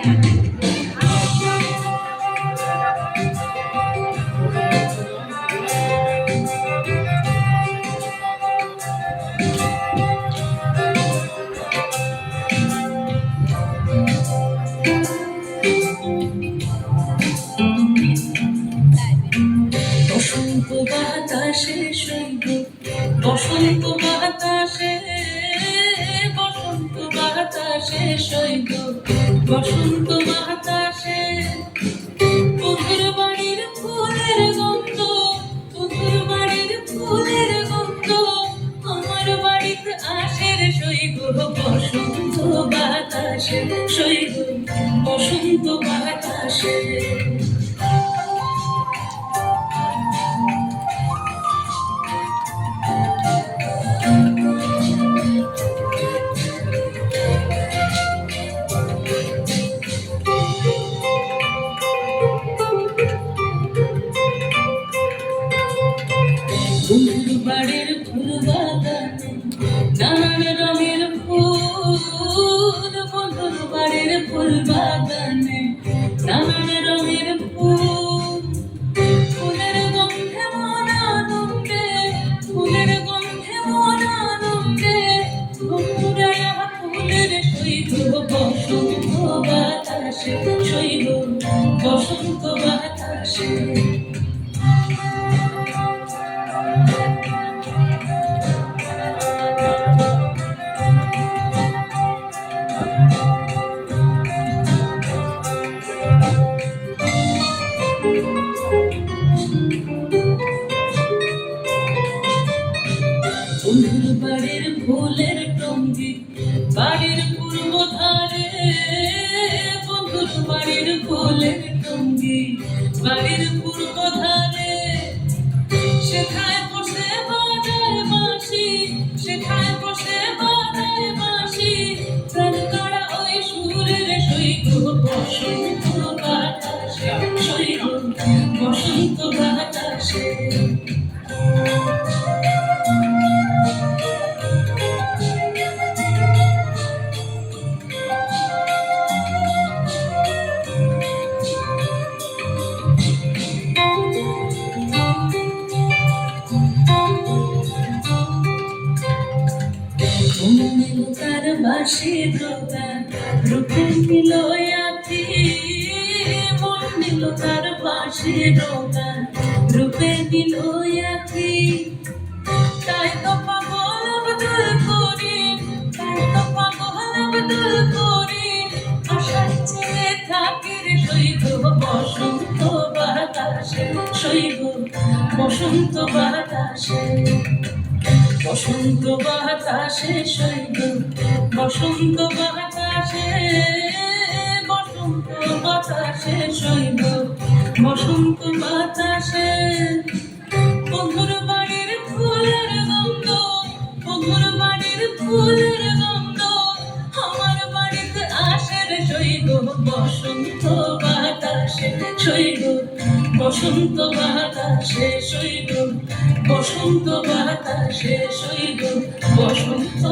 বসন্ত বাতাসে শৈব, বসন্ত বাতাসে, বসন্ত বাতাসে শৈব, বসন্ত বাতাসে বন্ধুর বাড়ির ফুলের গন্ধ, বন্ধুর বাড়ির ফুলের গন্ধ আমার বাড়িতে আসে রে শৈব। বসন্ত বাতাসে শৈব, বসন্ত বাতাসে। বন্ধুর বাড়ির ফুল বাগানে নানান রঙের ফুল, বন্ধুর বাড়ির ফুল বাগানে নানান রঙের ফুল। ফুলের গন্ধে মন আনন্দে, ফুলের গন্ধে মন আনন্দে ঘুরায়া ফুলের শৈব। বসন্ত বাতাসে শৈব, বসন্ত বাতাসে। বন্ধুর বাড়ির ফুলের টঙ্গি বাড়ির পূর্ব ধারে, বন্ধুর বাড়ির ফুলের টঙ্গি বাড়ির পূর্ব ধারে। সেখায় বসে বাজায় বাঁশি, সেখায় বসে বাজায় বাঁশি প্রাণ কাড়া ওই সুরের শৈব। বসন্ত বাতাসে শৈব, বসন্ত বাতাসে। মন তার বাঁশির গান রূপে নিল আঁখি, মন নিল তার বাঁশির গান রূপে নিল আঁখি। তাই তো পাগল আব্দুল করিম, তাই তো পাগল আব্দুল করিম আশার চেয়ে থাকে রে শৈব। বসন্ত বাতাসে শৈব, বসন্ত বাতাসে। বসন্ত বাতাসে শৈব, বসন্ত বাতাসে, বসন্ত বাতাসে শৈব, বসন্ত বাতাসে। বন্ধুর বাড়ির ফুলের গন্ধ, বন্ধুর বাড়ির ফুলের গন্ধ আমার বাড়িতে আসে রে শৈব। বসন্ত বাতাসে শৈব, বসন্ত বাতাসে শৈব, বসন্ত বাতাসে শৈব, বসন্ত